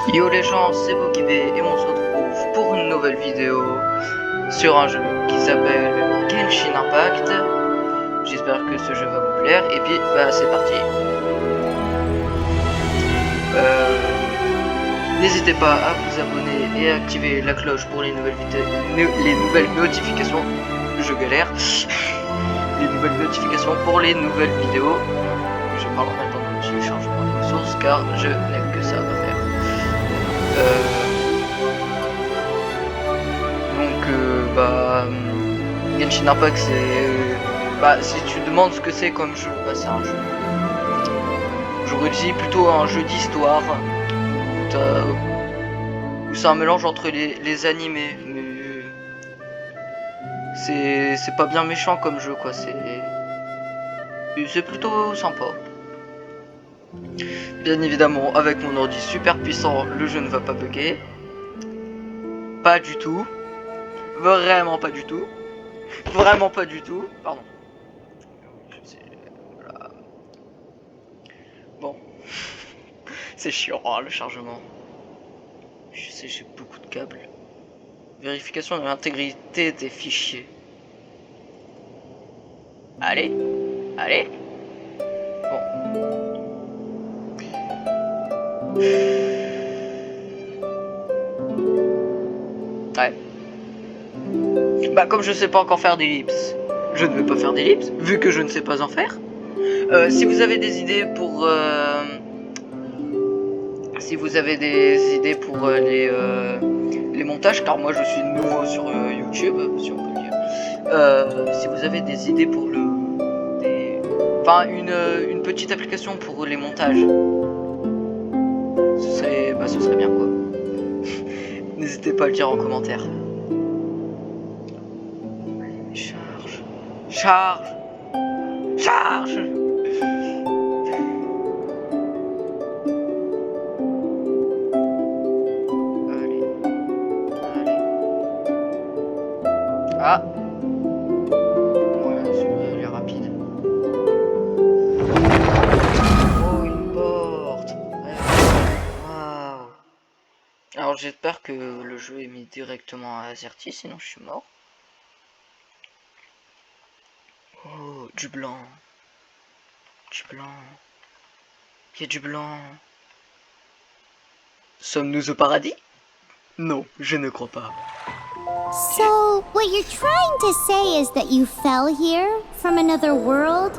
Yo les gens, c'est Bokibé et on se retrouve pour une nouvelle vidéo sur un jeu qui s'appelle Genshin Impact. J'espère que ce jeu va vous plaire et puis bah c'est parti. N'hésitez pas à vous abonner et à activer la cloche pour les nouvelles notifications. Je galère. Les nouvelles notifications pour les nouvelles vidéos. Je parle en même temps du chargement de ressources car je n'aime que ça à faire. Genshin Impact c'est... si tu demandes ce que c'est comme jeu, c'est un jeu... J'aurais dit plutôt un jeu d'histoire. Où c'est un mélange entre les animés. Mais... C'est pas bien méchant comme jeu quoi, c'est plutôt sympa. Bien évidemment, avec mon ordi super puissant, le jeu ne va pas bugger. Pas du tout. Vraiment pas du tout. Vraiment pas du tout. Pardon. Voilà. Bon. C'est chiant le chargement. Je sais, j'ai beaucoup de câbles. Vérification de l'intégrité des fichiers. Allez. Allez. Bon. Ouais. Bah comme je sais pas encore faire d'ellipse, je ne vais pas faire d'ellipse, vu que je ne sais pas en faire. Si vous avez des idées pour... les montages, car moi je suis nouveau sur YouTube, si on peut dire. Si vous avez des idées pour une petite application pour les montages, ce serait bien quoi. N'hésitez pas à le dire en commentaire. Charge. Charge. Charge. Allez. Allez. Ah. Voilà, celui-là il est rapide. Oh, une porte. Waouh. Alors j'espère que le jeu est mis directement à Azerty, sinon je suis mort. Oh, du blanc. Du blanc. Il y a du blanc. Sommes-nous au paradis? Non, je ne crois pas. So, what you're trying to say is that you fell here from another world?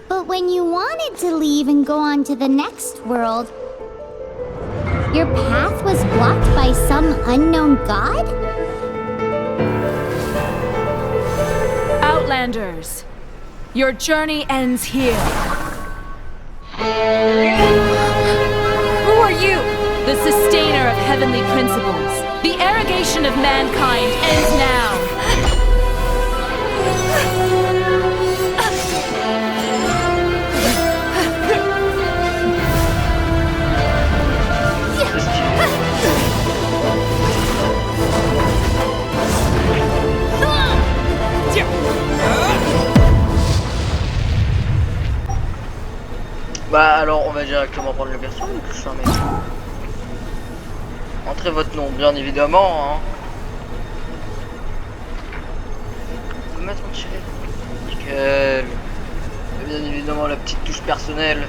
But when you wanted to leave and go on to the next world, your path was blocked by some unknown god? Outlanders, your journey ends here. Who are you? The sustainer of heavenly principles. The arrogation of mankind ends now. Bah alors on va directement prendre le perso vu que je suis un mec. Entrez votre nom bien évidemment hein. On peut mettre en tiré. Nickel. Et bien évidemment la petite touche personnelle.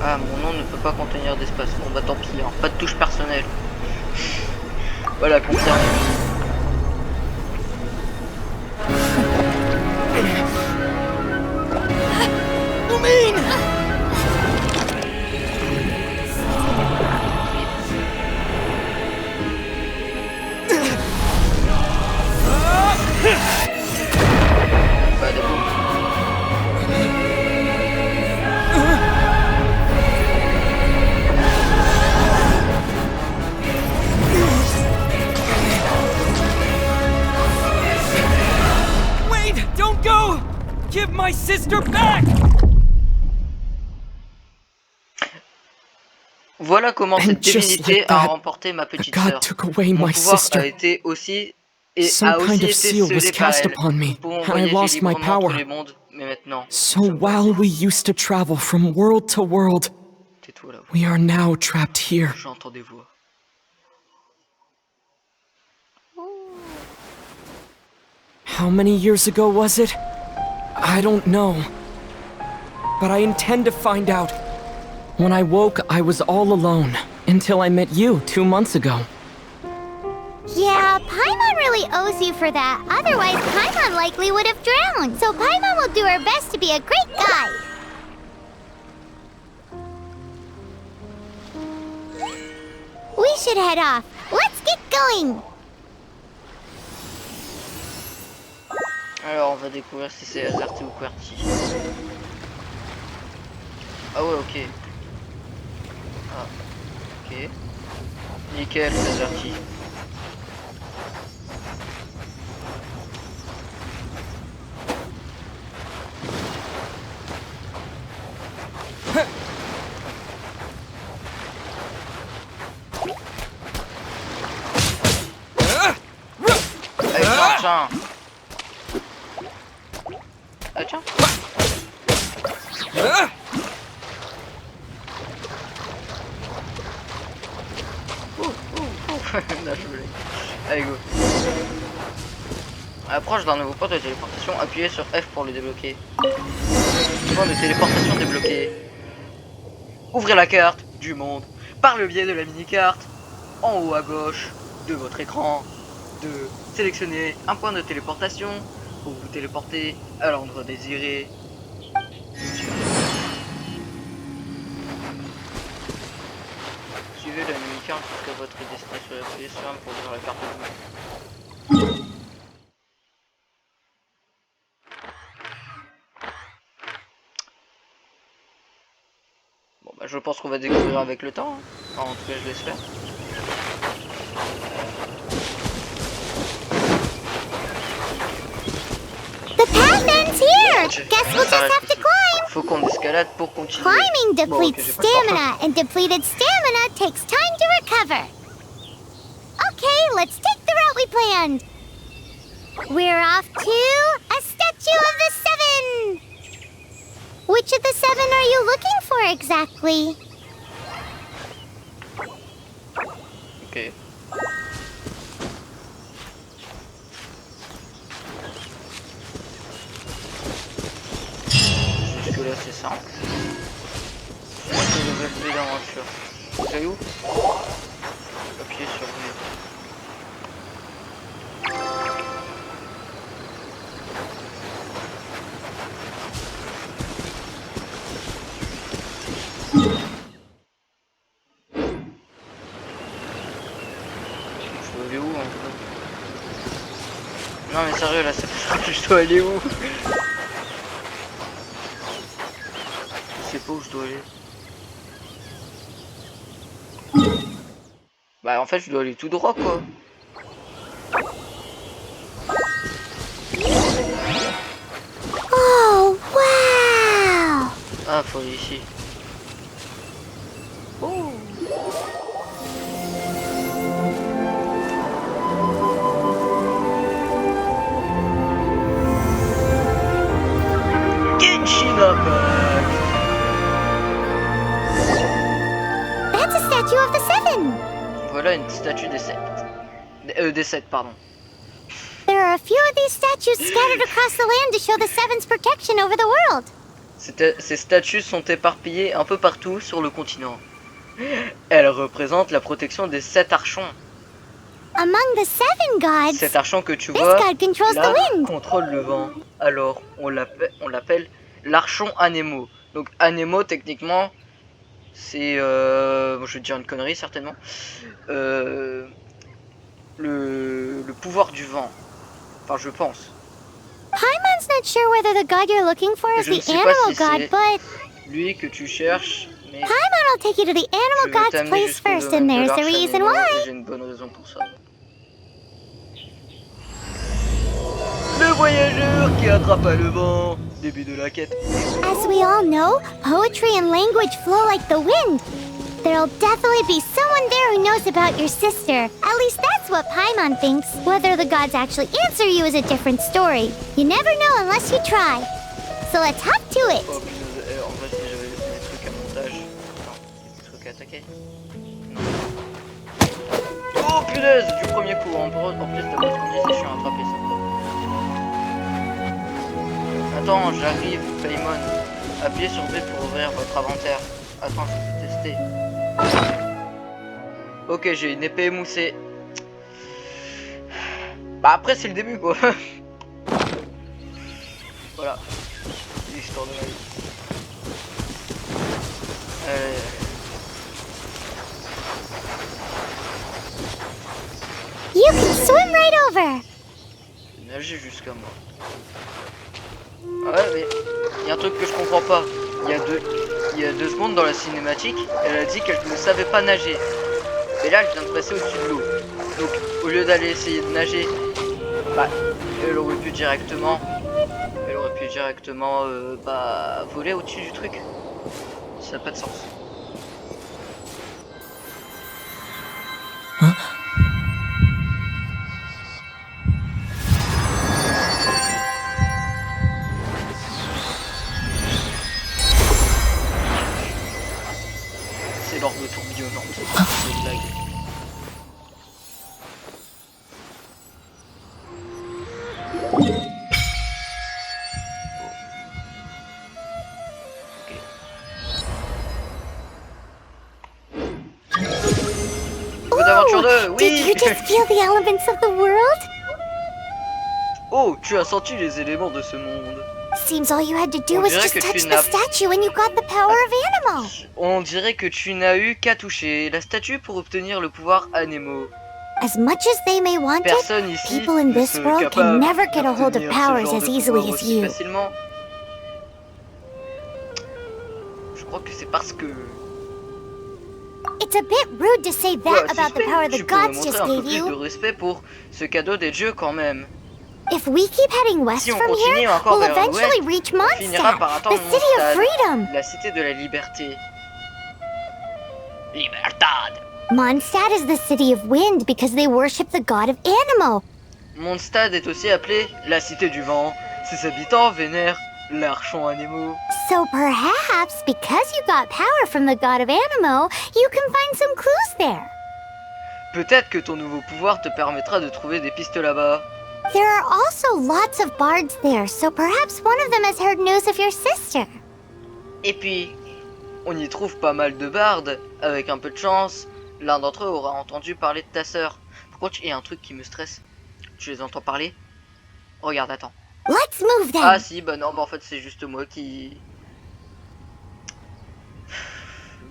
Ah mon nom ne peut pas contenir d'espace. Bon bah tant pis hein. Pas de touche personnelle. Voilà concerné. Wait! Don't go! Give my sister back! Voilà comment cette divinité a remporté ma petite sœur. Mon pouvoir a été aussi Et Some a aussi kind of été seal was scellé par cast elle upon me, pour and I voyager lost my librement entre power. les mondes. Mais maintenant, So while we used to travel from world to world, tais-toi là-haut. we are now trapped here. J'entends des voix. How many years ago was it? I don't know. But I intend to find out. When I woke, I was all alone, until I met you 2 months ago. Yeah, Paimon really owes you for that. Otherwise, Paimon likely would have drowned. So Paimon will do her best to be a great guide. We should head off. Let's get going. Alors, on va découvrir si c'est Azerty ou QWERTY. Ah ouais, ok. Ah, ok. Nickel, Azerty. Allez, tiens. Ah tiens. Là, je voulais. Allez go. Approche d'un nouveau point de téléportation, appuyez sur F pour le débloquer. Point de téléportation débloqué. Ouvrez la carte du monde par le biais de la mini-carte en haut à gauche de votre écran. Sélectionnez un point de téléportation pour vous téléporter à l'endroit désiré. Suivez la mini-carte jusqu'à votre destination et appuyez sur 1 pour ouvrir la carte du monde. Bon bah je pense qu'on va découvrir avec le temps, hein. Enfin, en tout cas je l'espère. The path ends here. Guess we'll just have to climb. Faut qu'on escalade pour continuer. Climbing Bon, ok, depletes j'ai pas le temps. stamina, and depleted stamina takes time to recover. Okay, let's take the route we planned. We're off to a statue of the seven. Which of the seven are you looking for exactly? Ok. Jusque là c'est simple. C'est une nouvelle clé d'aventure. Vous allez où? Appuyez sur V. Je dois aller où en fait? Non mais sérieux là, je dois aller où? Je sais pas où je dois aller. Bah en fait je dois aller tout droit quoi. Oh, wow! Ah faut aller ici. Oh. Genshin Impact. That's a statue of the seven. Voilà une statue des 7. Des 7 pardon. There are a few of these statues scattered across the land to show the seven's protection over the world. Ces statues sont éparpillées un peu partout sur le continent. Elles représentent la protection des 7 archons. Among the seven gods, Cet archon que tu this vois god controls là the wind. contrôle le vent. Alors on l'appelle l'archon Anemo. Donc Anemo techniquement c'est je vais te dire une connerie certainement. Le pouvoir du vent. Enfin je pense. Paimon's not sure whether the god you're looking for is Je ne the sais pas animal si god, c'est but lui que tu cherches, mais Paimon will take you to the je animal vais god's t'amener place jusqu'au first, domaine and de there's a l'arche reason Anemo, et why. j'ai une bonne raison pour ça. Le voyageur qui attrapa le vent. Début de la quête. As we all know, poetry and language flow like the wind. There'll definitely be someone there who knows about your sister. At least that's what Paimon thinks. Whether the gods actually answer you is a different story. You never know unless you try. So let's hop to it. Oh punaise, en vrai si j'avais des trucs à montage... Non, des trucs à attaquer. Non. Oh punaise, du premier coup, en plus t'as pas de condition, je suis attrapé ça. Attends, j'arrive, Paimon. Appuyez sur B pour ouvrir votre inventaire. Attends, je vais tester. Ok, j'ai une épée émoussée. Bah après c'est le début quoi. Voilà. L'histoire de ma vie. You can swim right over. Nager jusqu'à moi. Ouais mais il y a un truc que je comprends pas. Il y a 2 secondes dans la cinématique, elle a dit qu'elle ne savait pas nager. Et là elle vient de passer au-dessus de l'eau. Donc au lieu d'aller essayer de nager, bah elle aurait pu directement bah voler au-dessus du truc. Ça n'a pas de sens. Huh? C'est l'ordre tourbillonnante. C'est une blague. D'aventure 2, Did oui. you just feel the elements of the world? Oh, tu as senti les éléments de ce monde. Seems all you had to do On was dirait just que tu touch the n'as- statue and you got the power of Anemo. On dirait que tu n'as eu qu'à toucher la statue pour obtenir le pouvoir Anemo. As much as they may want it, Personne ici people in ne this sont world can capables never get a hold of d'obtenir ce powers genre as de easily pouvoir as aussi you. facilement. Je crois que c'est parce que... It's a bit rude to say that Ouais, about the suspect. power the Tu pourrais gods montrer just un peu gave plus de you. respect pour ce cadeau des dieux quand même. If we keep heading west Si on from continue here, encore we'll vers eventually l'ouest, reach on finira par Mondstadt, atteindre the city of Mondstadt, freedom. la cité de la liberté. Libertad. Mondstadt is the city of wind because they worship the god of Anemo. Mondstadt est aussi appelée la cité du vent. Ses habitants vénèrent l'archon Anemo. So perhaps because you got power from the god of Anemo, you can find some clues there. Peut-être que ton nouveau pouvoir te permettra de trouver des pistes là-bas. There are also lots of bards there, so perhaps one of them has heard news of your sister. Et puis, on y trouve pas mal de bardes. Avec un peu de chance, l'un d'entre eux aura entendu parler de ta sœur. Pourquoi il y a un truc qui me stresse? Tu les entends parler? Regarde, attends. Let's move then. Ah si, bah non, bah en fait c'est juste moi qui...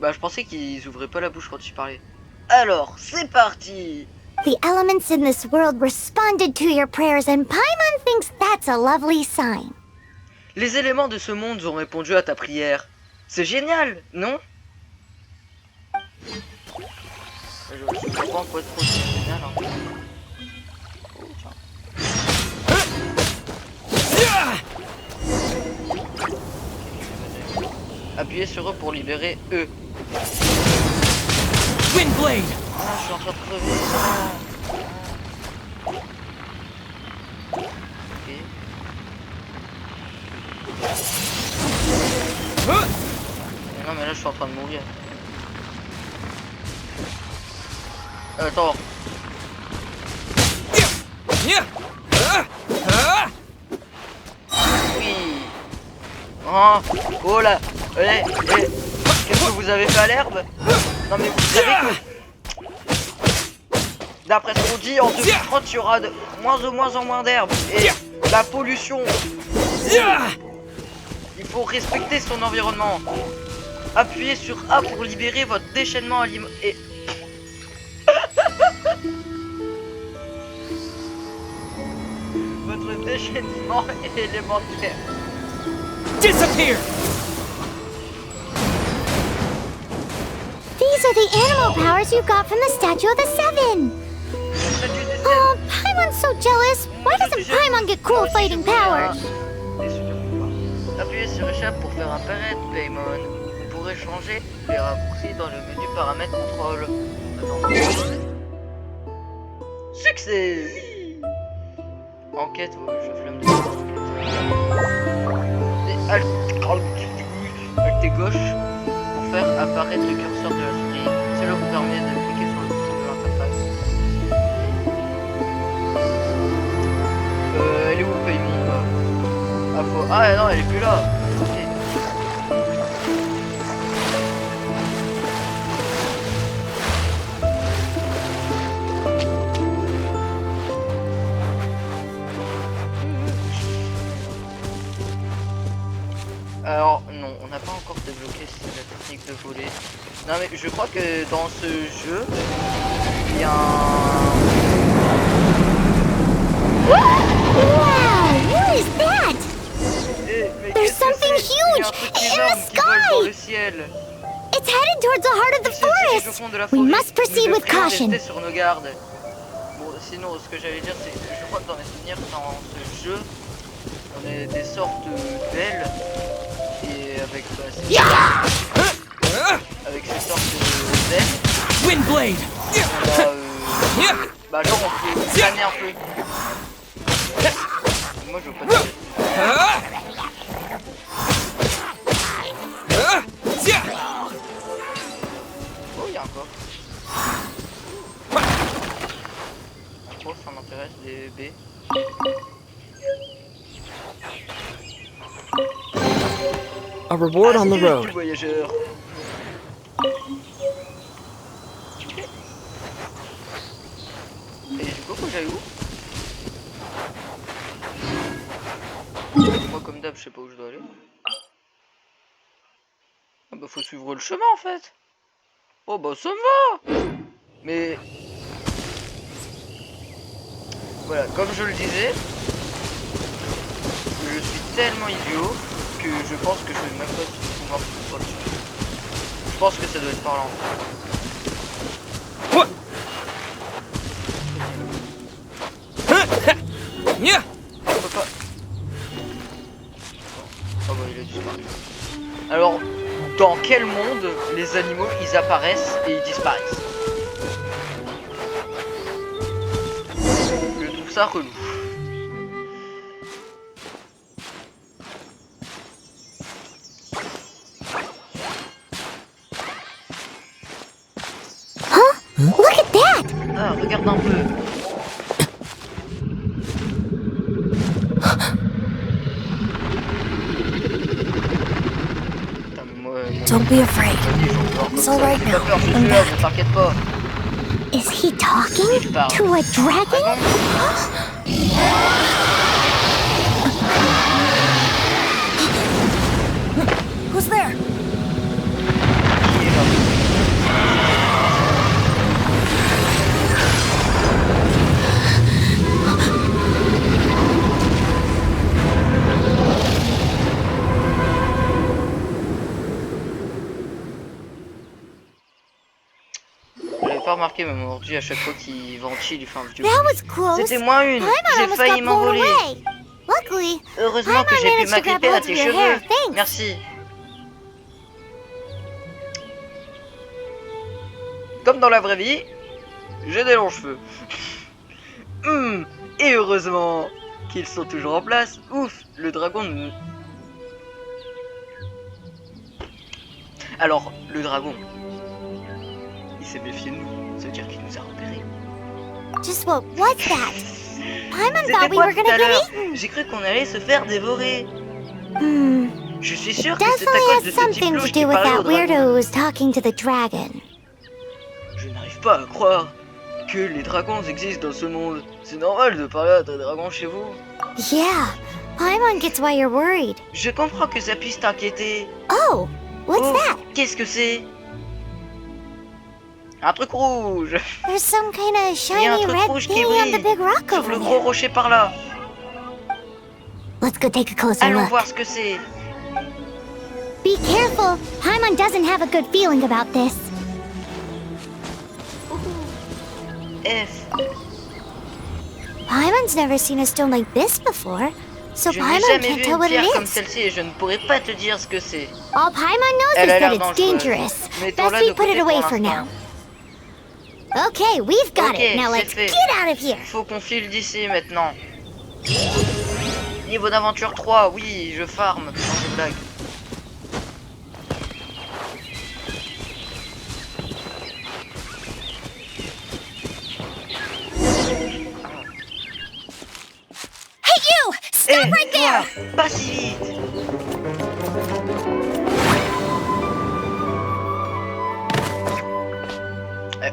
Bah je pensais qu'ils ouvraient pas la bouche quand tu parlais. Alors, c'est parti! The elements in this world responded to your prayers, and Paimon thinks that's a lovely sign. Les éléments de ce monde ont répondu à ta prière. C'est génial, non? Je comprends quoi de trop, c'est génial. Hein. Oh, tiens. Appuyez sur eux pour libérer eux. Windblade! Ah, je suis en train de crever. Ok. Mais non, mais là je suis en train de mourir. Attends. Oui. Oh là. Qu'est-ce que vous avez fait à l'herbe? Non mais vous savez que... D'après ce qu'on dit, en 2030, il y aura de moins en moins d'herbe. Et la pollution... Il faut respecter son environnement. Appuyez sur A pour libérer votre déchaînement alimentaire. Et... votre déchaînement élémentaire. Disappear! These are the animal powers you got from the Statue of the Seven. Oh, Paimon's so jealous. Why doesn't Paimon get cool fighting powers? Appuyez sur échappe pour faire apparaître Paimon. Vous pourrez changer les raccourcis dans le menu paramètres contrôle. Attends. Succès! Enquête, ouais, je flemme de faire Alt et gauche pour faire apparaître le curseur de la souris. Cela vous permet de cliquer sur le bouton de l'interface. Elle est où le paiement là? Ah non, elle est plus là. Ok. Alors non, on n'a pas encore débloqué la technique de voler. Non mais je crois que dans ce jeu, il y a un... Wow, what is that? There's something huge in the sky! Le ciel. It's headed towards the heart of the forest. We must proceed with caution. Rester sur nos gardes. Bon, sinon, ce que j'allais dire, c'est que je crois que dans mes souvenirs, dans ce jeu, on est des sortes d'ailes et avec avec ces sortes d'ailes. Windblade! Bah genre on peut planer un peu. Moi je veux pas dire. Oh, il y a un coffre. Oh, ça m'intéresse, des B. A reward on the road. Voyageur. Et du coup, faut que j'aille où? Moi, comme d'hab, je sais pas où je dois aller. Ah bah, faut suivre le chemin en fait. Oh bah, ça me va. Mais voilà, comme je le disais, je suis tellement idiot que je pense que je vais même pas pouvoir sur le suivre. Je pense que ça doit être par là. On peut pas. Oh bah il a disparu. Alors, dans quel monde les animaux ils apparaissent et ils disparaissent? Je trouve ça relou. Look at that! Ah, regarde un peu. Putain, mais moi, Don't be afraid. It's all right now. I'm back. T'inquiète pas. Is he talking to a dragon? Who's there? Qui est là? J'avais pas remarqué, mais mon ordi à chaque fois qu'il ventile, il fait un vieux. That was close. C'était moins une. Paimon J'ai almost failli got blown m'envoler. away. Luckily, Heureusement que Paimon j'ai pu managed to grab m'agripper à hold of tes your cheveux. hair. Thanks. Merci. Comme dans la vraie vie, j'ai des longs cheveux. Et heureusement qu'ils sont toujours en place. Ouf, le dragon nous... Alors, le dragon, il s'est méfié de nous. Ça veut dire qu'il nous a repérés. Just what was that? Paimon C'était thought we quoi were tout à gonna l'heure? get eaten. J'ai cru qu'on allait se faire dévorer. Je suis sûr que c'est à Definitely cause de has ce something type to louche qui do with parlait au that weirdo dragon. who was talking to the dragon. Je n'arrive pas à croire que les dragons existent dans ce monde. C'est normal de parler à des dragons chez vous. Yeah, Paimon gets why you're worried. Je comprends que ça puisse t'inquiéter. Oh, what's Oh, that? qu'est-ce que c'est? Un truc rouge. There's some kind of Il y a un shiny truc red rouge qui thing on the brille big rock sur over le gros there. rocher par là. Let's go take a closer Allons look. voir ce que c'est. Be careful. Paimon doesn't have a good feeling about this. F. Paimon's never seen a stone like this before. So Je n'ai Paimon jamais can't vu tell une what it pierre comme is. celle-ci et je ne pourrais pas te dire ce que c'est. All Paimon knows Elle is a that l'air it's dangereuse. dangerous. Mettons-la Best de we put côté it pour away for l'instant. now. Okay, we've got Ok, it. Now c'est let's fait. get out of here. Faut qu'on file d'ici maintenant. Niveau d'aventure 3, oui, je farm. Non, je blague. Hey you! Stop Eh, right there! toi, pas si vite.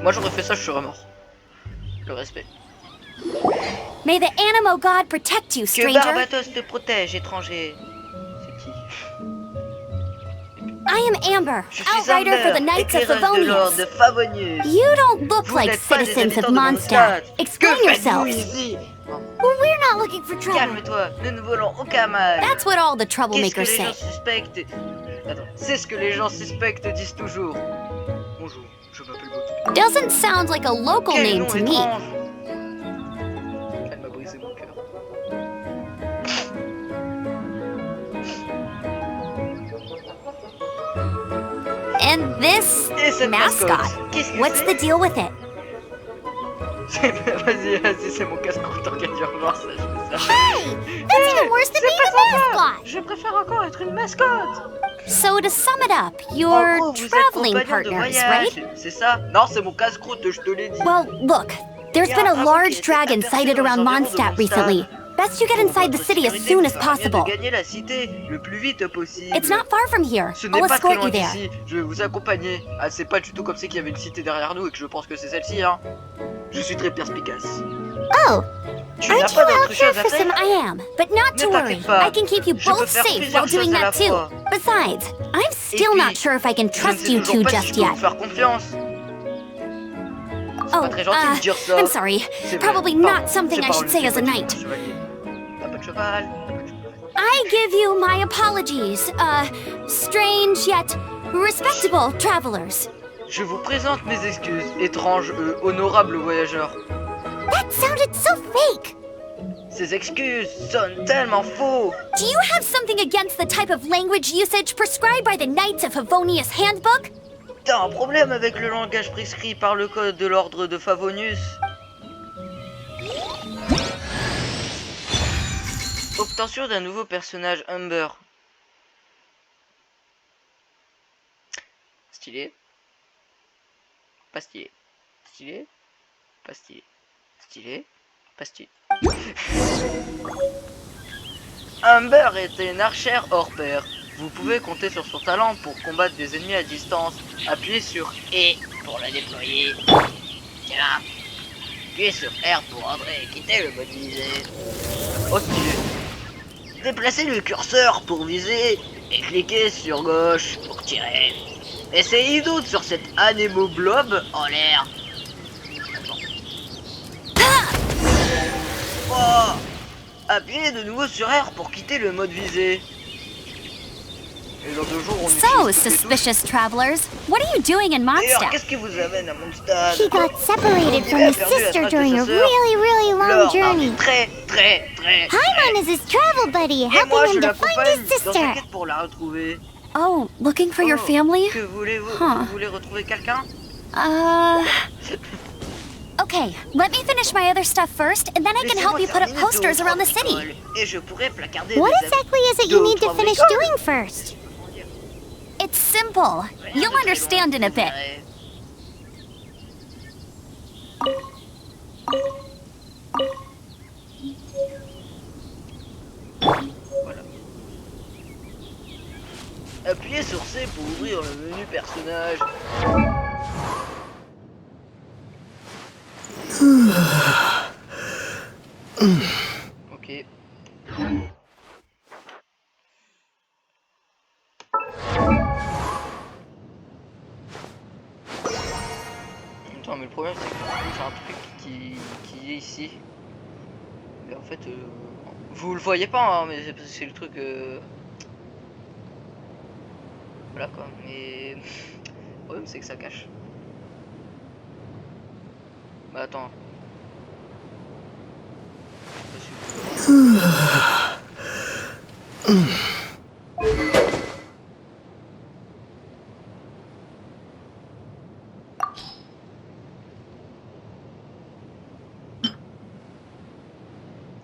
Moi j'aurais fait ça, je serais mort. Le respect. May the Animo God protect you, Que stranger. Barbatos te protège, étranger. C'est qui? I am Amber, Je suis outrider for the Amber, Knights of éclaireuse de l'ordre Favonius. de Favonius. You don't look Vous like n'êtes pas des citizens habitants of de Mondstadt. Mondstadt. Explain Que faites-vous yourselves. ici? Oh, We're not looking for trouble. calme-toi, nous ne volons aucun mal. That's what all the Qu'est-ce que troublemakers les gens say. suspectent? Attends, c'est ce que les gens suspectent disent toujours. Bonjour, je m'appelle Bob. Doesn't sound like a local Quel name nom to me. étrange. Elle m'a brisé mon cœur. And this Et cette mascot. mascotte, qu'est-ce que What's c'est? the deal with it? Vas-y, c'est mon casse-croûte en cas d'urgence. Hey! That's even worse than being a mascot! Je préfère encore être une mascotte. So to sum it up, En you're gros, vous êtes traveling compagnons de partners, voyage. right? C'est ça? Non, c'est mon casse-croûte, je te l'ai dit. Well, look, there's Il y a been un a dragon qui large a été dragon aperçu sighted dans les around environs de Mondstadt Mondstadt. recently. Best you get Pour inside the votre city as sécurité, soon il as fera mieux possible. de gagner la cité le plus vite possible. It's not far from here. Ce n'est I'll pas très escort loin you there. d'ici, je vais vous accompagner. Ah, c'est pas du tout comme ça qu'il y avait une cité derrière nous et que je pense que c'est celle-ci, hein. Je suis très perspicace. Oh, Tu n'as aren't you pas out d'autre here chose à for some faire? I am? But not Ne to worry, t'inquiète pas. I can keep you Je peux both faire safe plusieurs while doing choses à la that too. fois. Besides, I'm still puis, not sure if I can Je ne trust sais you toujours two pas si just je peux yet. vous faire confiance. C'est Oh, pas très gentil de dire ça. I'm sorry. C'est vrai. Probably Pardon. not something C'est I pas should le say as a petit knight. chevalier. T'as pas de cheval, t'as pas de cheval. I give you my apologies, strange yet respectable travelers. Je vous présente mes excuses, étranges, honorables voyageurs. That sounded so fake. Ces excuses sonnent tellement faux. Do you have something against the type of language usage prescribed by the Knights of Favonius Handbook? T'as un problème avec le langage prescrit par le code de l'ordre de Favonius? Obtention d'un nouveau personnage Amber. Stylé. Pas stylé. Stylé. Pas stylé. Stylé. Pas stylé. Amber était une archère hors pair. Vous pouvez compter sur son talent pour combattre des ennemis à distance. Appuyez sur E pour la déployer. Tiens. Appuyez sur R pour entrer et quitter le mode visée. Oh stylé. Déplacez le curseur pour viser et cliquez sur gauche pour tirer. Essayez d'autres sur cet Anemo blob en l'air. Oh. Appuyez de nouveau sur R pour quitter le mode visé. Et dans 2 jours, on So, utilise toutes les suspicious travelers, what are you doing in touches. D'ailleurs, Mondstadt? qu'est-ce qui vous amène à Mondstadt? He got separated from his sister during a really long Laure, journey. très. Paimon is his travel buddy, Et moi, je helping him to find l'accompagne his dans sa sister. quête pour la retrouver. Oh, looking for your Oh, family? Que voulez-vous? Huh. Vous voulez retrouver quelqu'un? Okay, let me finish my other stuff first, and then I can help Laissez-moi you put up terminer posters 2 ou 3 around the city. bricoles, et je pourrais placarder What des exactly is it deux you ou need to trois finish bricoles. doing first? Comment dire? It's simple. Rien You'll de très understand long, in a vous bit. verrez. Voilà. Appuyez sur C pour ouvrir le menu personnage. Ok. Attends, mais le problème c'est que j'ai un truc qui est ici. Mais en fait, vous le voyez pas, hein, mais c'est le truc. Voilà quoi. Mais le problème c'est que ça cache. Bah attends.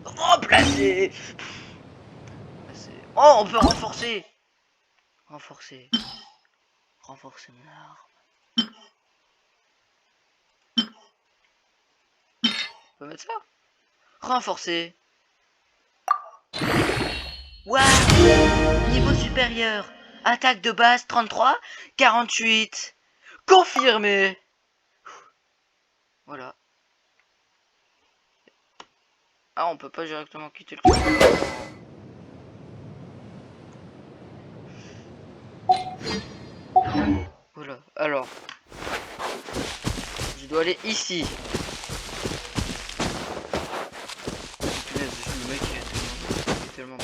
Remplacer. Oh, on peut renforcer. Renforcer. Renforcer mon arme. On peut mettre ça. Renforcer. Waouh. Niveau supérieur. Attaque de base 33, 48. Confirmé. Voilà. Ah, on peut pas directement quitter le truc. Voilà, alors. Je dois aller ici. Punaise, le mec il est tellement...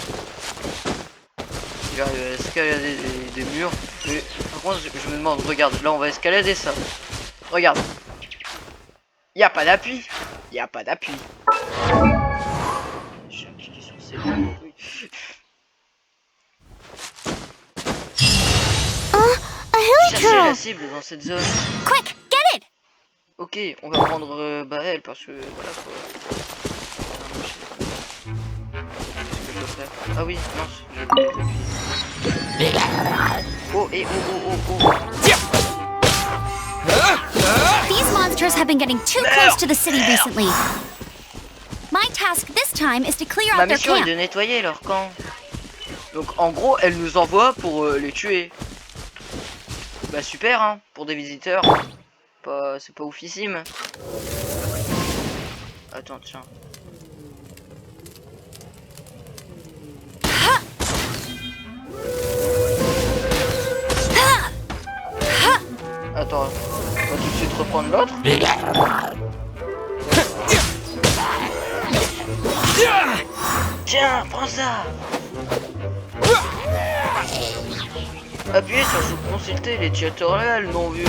Il arrive à escalader des murs. Mais, par contre, je me demande, regarde, là on va escalader ça. Regarde. Y a pas d'appui. Y a pas d'appui. Je vais cliquer sur ces oui. Chasser la cible dans cette zone. Quick, get it! Ok, on va prendre elle parce que voilà quoi. Qu'est-ce que je dois faire? Ah oui, non, oh et oh. These monsters have been getting too close to the city recently. My task this time is to clear Ma out their mission est camp. de nettoyer leur camp. Donc en gros, elle nous envoie pour les tuer. Bah super hein, pour des visiteurs. C'est pas oufissime. Attends, tiens. Attends, on va tout de suite reprendre l'autre. Tiens, prends ça. Appuyez sur consulter les tutoriels non vus.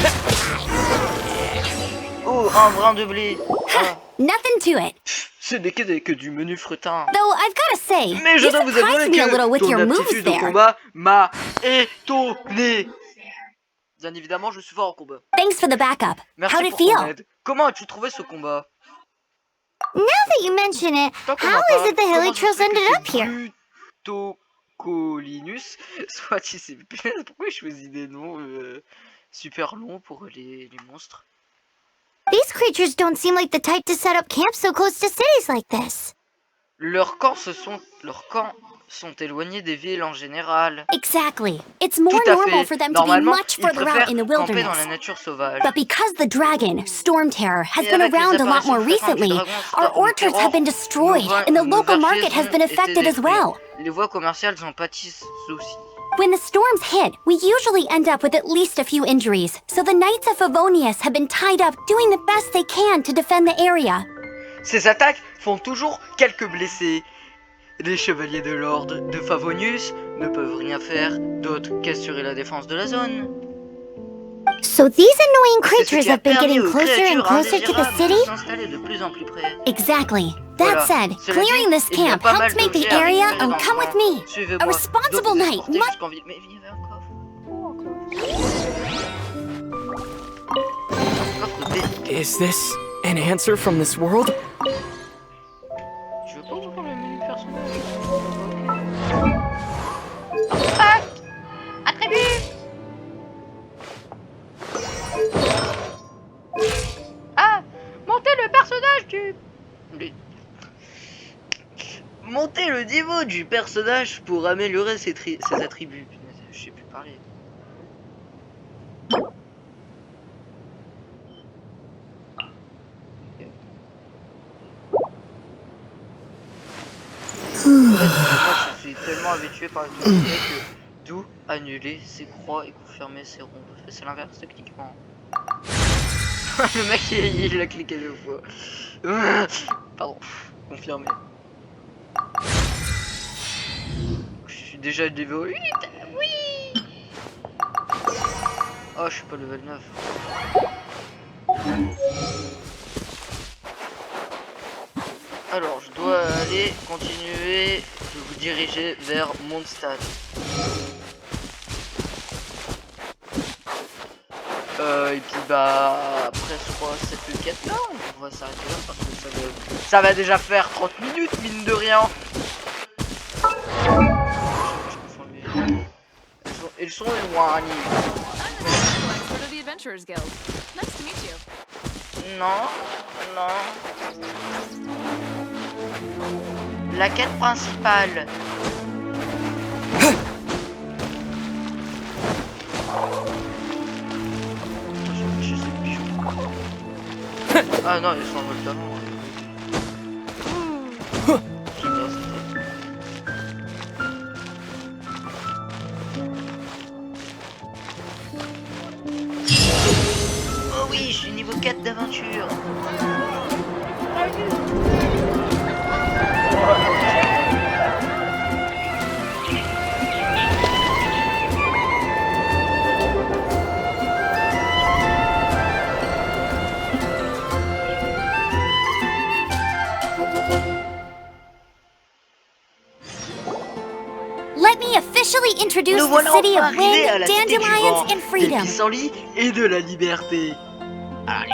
Oh, un brin de blé. Ah, Nothing to it. ce n'est que du menu fretin. Though I've gotta say, Mais je you dois vous avouer surprised me a little que with ton your moves aptitude au there. combat m'a étonné. Bien évidemment, je suis fort au combat. Thanks for the backup. Merci How'd it pour ton feel? aide. Comment as-tu trouvé ce combat? Now that you mention it, Tant qu'on how en is parle, it the comment Hilly se Trails fait que ended ce up here? Butocolinus soit ici? Pourquoi il choisit des noms super longs pour les monstres? These creatures don't seem like the type to set up camp so close to cities like this. Leurs camps sont éloignés des villes en général. Exactly. It's more Tout à normal fait. for them to be Normalement, much ils further out préfèrent in the camper dans wilderness. la nature sauvage. But because the dragon, Storm Terror, has Et been avec les around a lot apparitions more fréquentes du recently, dragon our Storm orchards have been Terror, destroyed, nos and the nos local vergers market has ont been été affected as détruits. well. Les voies commerciales en pâtissent aussi. When the storms hit, we usually end up with at least a few injuries, so the Knights of Favonius have been tied up doing the best they can to defend the area. Ces attaques font toujours quelques blessés. Les chevaliers de l'ordre de Favonius ne peuvent rien faire d'autre qu'assurer la défense de la zone. So these annoying C'est ce creatures qui a have been permis getting aux closer and créatures closer to the indésirables city? de s'installer de plus en plus près. Exactly. That Voilà. said, Cela clearing dit, this il y a camp pas mal helps make the d'objets à area, récupérer and dans le come with camp. me. Suivez-moi. A responsible D'autres knight escortés must... jusqu'en ville. Mais il y avait un coffre. Coffre D. Is this an answer from this world? Je veux pas ouvrir le menu personnage. Ah, montez le personnage du... Montez le niveau du personnage pour améliorer ses attributs. Punaise, je sais plus parler. Je suis tellement habitué par le truc que d'où annuler ses croix et confirmer ses rondes. C'est l'inverse techniquement. Le mec il a cliqué 2 fois. Pardon, confirmé. Je suis déjà niveau 8. Oui. Oh, je suis pas level 9. Alors, je dois aller continuer de vous diriger vers Mondstadt. Et puis bah après je crois cette quête là, on va s'arrêter là parce que ça va déjà faire 30 minutes mine de rien. Ils sont éloignés. the Adventurers Guild. Nice to meet you. Non, non. La quête principale. Ah non, ils sont en mode d'avant. C'est bien, oh oui, je suis niveau 4 d'aventure. Let me officially introduce Nous the voilà city enfin of arrivés wind, à la cité du dandelions, vent, and des freedom. pissenlits et de la liberté.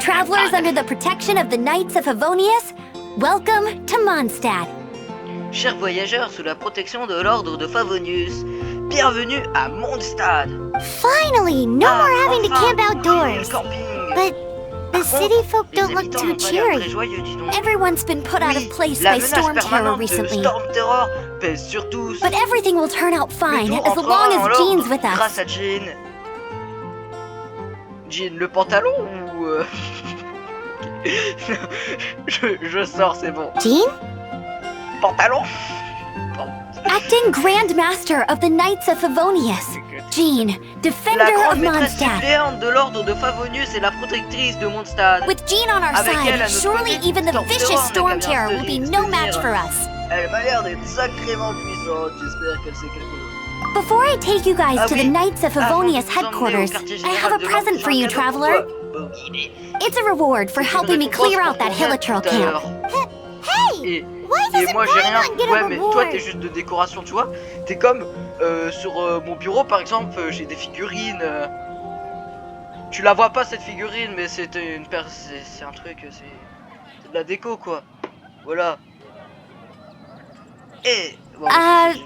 Travelers under the protection of the Knights of Favonius, welcome to Mondstadt. Chers voyageurs sous la protection de l'ordre de Favonius, bienvenue à Mondstadt. Finally, no more having to camp outdoors. Le camping. But the city folk Les don't look habitants too n'ont pas l'air très cheery. joyeux, dis donc. Everyone's been put out Oui, of place la by menace storm terror permanente de recently. Storm Terror pèse sur tous. But everything will turn out fine Le tout as entrera long en as ordre Jean's with grâce us. à Jean. Jean, le pantalon ou je sors, c'est bon. Jean? Pantalon. Acting Grand Master of the Knights of Favonius. Jean, La Defender of grande maîtresse Mondstadt. suppléante de l'ordre de Favonius et la protectrice de Mondstadt. With Jean on our Avec elle, à side, notre surely côté, even the Storm vicious Terror storm n'a qu'à bien terror will be se no tenir. match for us. Elle m'a l'air d'être sacrément puissante. J'espère qu'elle sait quelque chose. Before I take you guys to the oui. Knights of Avant de Favonius vous emmener au headquarters, quartier I général have a de present l'ordre, for you, j'ai un cadeau pour traveler. toi. Bonne idée. It's a reward for C'est une helping me récompense clear pour out that ton aide Hilichurl tout à l'heure. camp. Hey! Why Et doesn't moi j'ai rien. Paimon get a Ouais, mais toi reward? t'es juste de décoration, tu vois. T'es comme sur mon bureau par exemple, j'ai des figurines. Tu la vois pas cette figurine, mais c'est une c'est un truc, c'est de la déco quoi. Voilà. Et bon,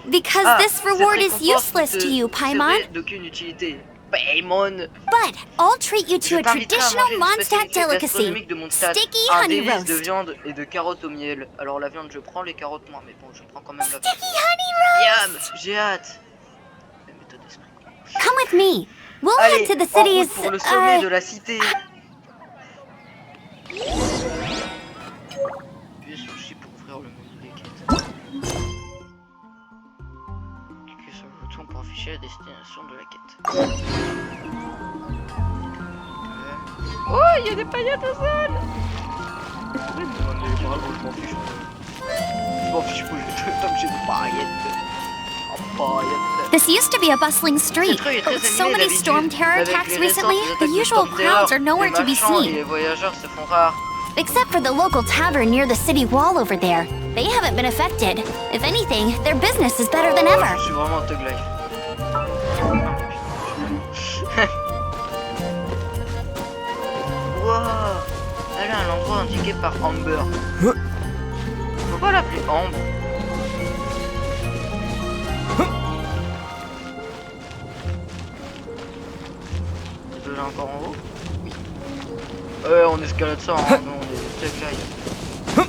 Because this cette reward is récompense useless ne to you, te Paimon. serait d'aucune utilité. Paimon. But I'll treat you to Je a t'inviterai à traditional manger une Mondstadt spécialité delicacy. gastronomique de Mondstadt, Sticky un honey délice de roast. viande et de carottes au miel. Alors la viande je prends, les carottes moins, mais bon je prends quand même la viande. Sticky honey roast! Yum, j'ai hâte. La méthode d'esprit. Come with me. We'll Allez, head to the en route city's, pour le sommet de la cité. Appuyez sur le J pour ouvrir le menu des quêtes. Cliquez sur le bouton pour afficher la destination de la quête. Oh, il y a des paillettes au sol. Je m'en fiche. Je m'en fiche, comme j'ai des paillettes. This used to be a bustling street, Cette rue est but très with so animée many d'habitude, storm terror mais avec attacks les recently, récentes the attaques de usual Storm Terror, crowds are nowhere les to be marchands et seen. les voyageurs se font rares. Except for the local tavern near the city wall over there. They haven't been affected. If anything, their business is better than Je ever. suis vraiment un thug life. Wow, elle est à l'endroit indiqué par Amber. Faut pas l'appeler Amber. De là encore en haut. Oui. Ouais, on escalade ça, hein. Nous on est thug life.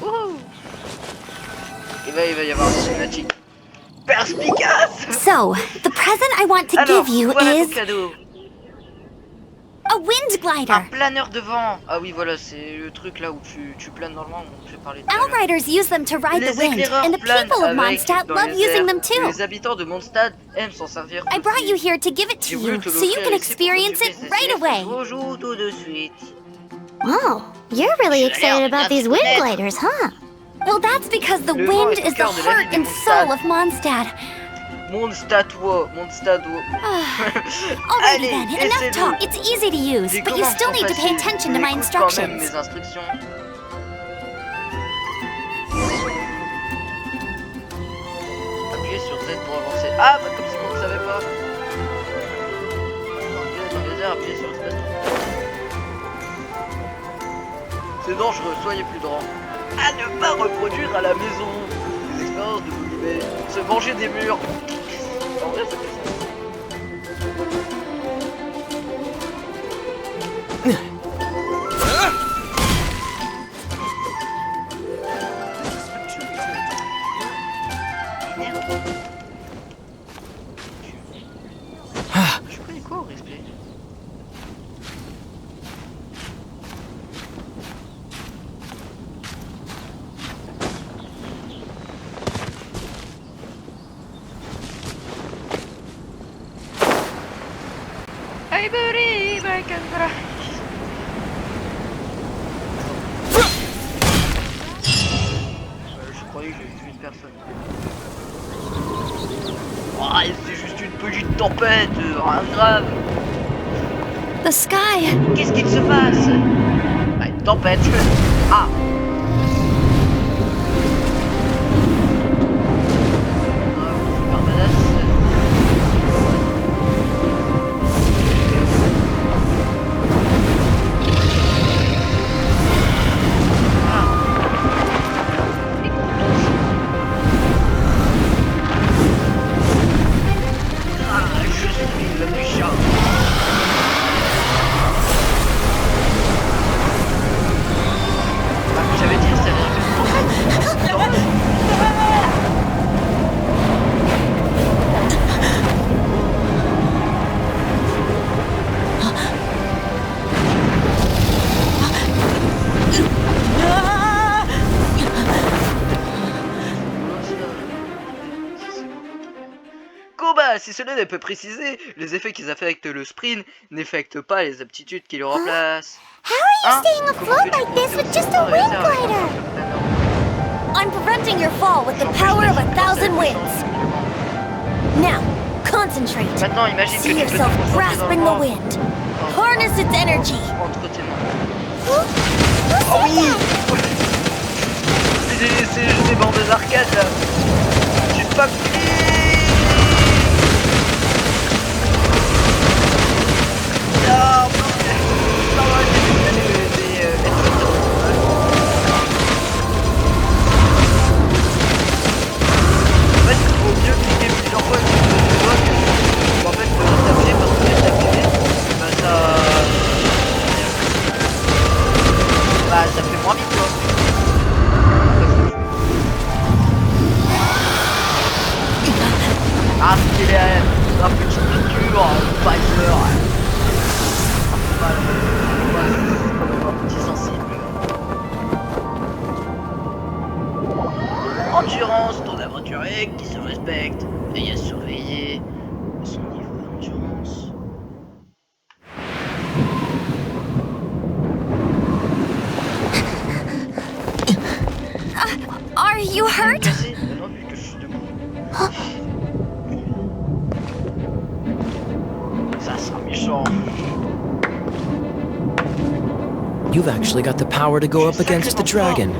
Wouhou. Et là il va y avoir une cinématique perspicace. So, the present I want to Alors, give you voilà ton is cadeau. a wind Un glider. planeur de vent. Ah oui, voilà, c'est le truc là où tu planes dans le vent, dont j'ai parlé tout à l'heure. Outriders use them to ride the Les wind, éclaireurs and the planent people of avec Mondstadt dans love les using airs. them too. Les habitants de Mondstadt aiment s'en servir. I brought aussi. you here to give it to J'ai voulu you, te so you l'offrir can ici pour que experience tu it puisses right essayer away. ce beau jour tout de suite. Oh, you're really Je excited l'air about de these bien te wind connaître. gliders, huh? Well, that's because the Le vent wind est au is the cœur de la heart vie de and soul Mondstadt. of Mondstadt. Mondstadt. Alrighty then, enough talk. It's easy to use, but you still need to pay attention to my instructions. Mes instructions. Appuyez sur Z pour avancer. Ah, bah comme si on ne savait pas. Dans les airs, appuyez sur Z. C'est dangereux, soyez prudents. À ne pas reproduire à la maison. Des expériences de Boulivet. Se manger des murs. En vrai, ça fait ça. Je connais quoi au respect? Hey buddy, back and forth. Je croyais que j'avais tué une personne. Oh, c'est juste une petite tempête, rien de grave. The sky. Qu'est-ce qu'il se passe? Ah, une tempête. Ah. Super badass. Si cela n'est pas précisé, les effets qui affectent le sprint n'affectent pas les aptitudes qui le remplacent. How are you staying afloat like this with just a wind glider? I'm preventing your fall with the power of 1,000 winds. Now, concentrate. Maintenant, imagine See que tu peux te yourself concentrer dans le grasping the vent. wind. Harness its energy. Entre tes mains. Who said that? C'est juste des bandes d'arcade là. J'ai pas pris. Ça fait moins vite quoi. Ah c'est les un petit piqûre, Pfizer. Voilà, c'est quand même un petit sensible. Endurance, ton aventurier qui se respecte. Veille à surveiller son niveau d'endurance. Are you hurt? Maintenant vu que je suis debout. Ça sera méchant. You've actually got the power to go up against the dragon.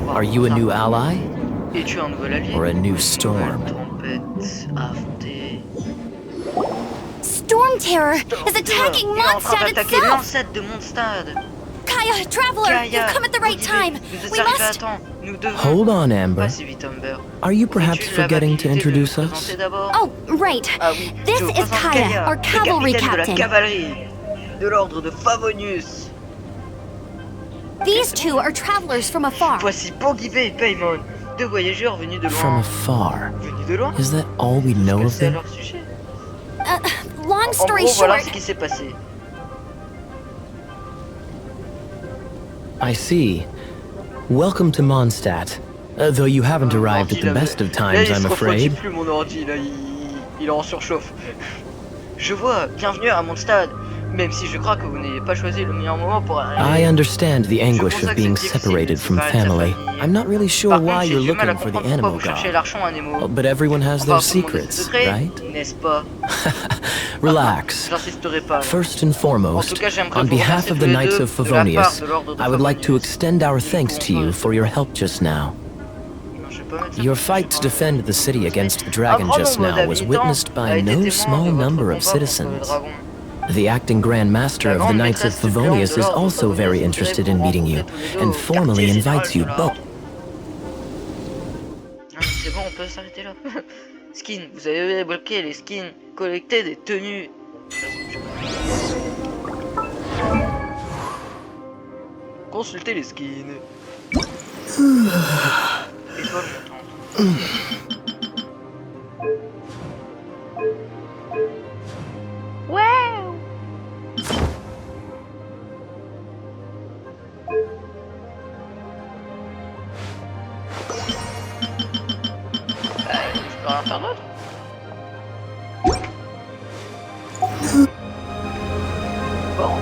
Are you a new ally? Es-tu un nouvel allié? Or a new storm? Tempête à affronter. Storm Terror is attacking Il est en train Mondstadt d'attaquer itself! l'ancêtre de Mondstadt. Kaya, Traveler, you've come at the right time! Vous êtes We arrivé à must... temps. Nous devons... Hold on, Amber. Pas si vite, Amber. Are you perhaps Aurais-tu forgetting to l'amabilité de introduce te us? présenter d'abord? Oh, right. Ah oui, This je vous is présente Kaya, our le cavalry capitaine de la captain. cavalerie de l'ordre de Favonius. These two are travelers from afar. Voici Bogibé et Paimon, deux voyageurs venus de From loin. afar. Venus de loin? Is that all we know Que of c'est à them? leur sujet. Long En story gros, voilà short, ce qui s'est passé. I see. Welcome to Mondstadt. Though you haven't arrived at the best of times, I'm afraid. Plus mon ordi, là, il est en surchauffe. Je vois, bienvenue à Mondstadt. Même si je crois que vous n'ayez pas choisi le meilleur moment pour I arriver. understand the anguish comprends of que being c'est difficile separated de se from séparer de sa family. famille. I'm not really sure Par why contre, j'ai you're du mal à looking for the comprendre pourquoi animal vous cherchez god. l'archon à Nemo. Oh, but everyone has Enfin, their tout le monde a ses secrets, secrets, right? n'est-ce pas? Relax. J'insisterai pas. First and En foremost, tout cas, j'aimerais on vous behalf remercier of tous the les Knights deux of de la part Favonius, de l'ordre de I would like to Favonius. extend our thanks to you for your help just now. Non, je vais pas mettre ça Your parce que fight je to sais pas. defend the city against the Un dragon grand just nombre now was d'habitants witnessed a by été no témoin de small votre number of combat contre le citizens. dragon. The acting Grand Master La of the grande Knights of maîtresse suppléante Favonius de is l'ordre de also very Favonius interested voudrait in vous meeting you rencontrer tous les deux and au formally quartier invites you général de both. l'ordre. Ah, c'est bon, on peut s'arrêter là. Skin, vous avez débloqué les skins, collecté des tenues. Consultez les skins. Étoile montante. Wow! Je peux rien faire d'autre. Bon.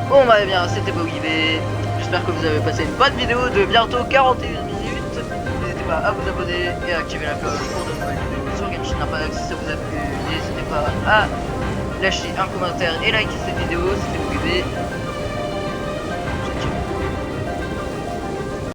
Bon bah bien, c'était BoogieB. J'espère que vous avez passé une bonne vidéo de bientôt 41 minutes. N'hésitez pas à vous abonner et à activer la cloche pour de nouvelles vidéos sur Genshin Impact. Si ça vous a plu, n'hésitez pas à lâcher un commentaire et liker cette vidéo. C'était BoogieB.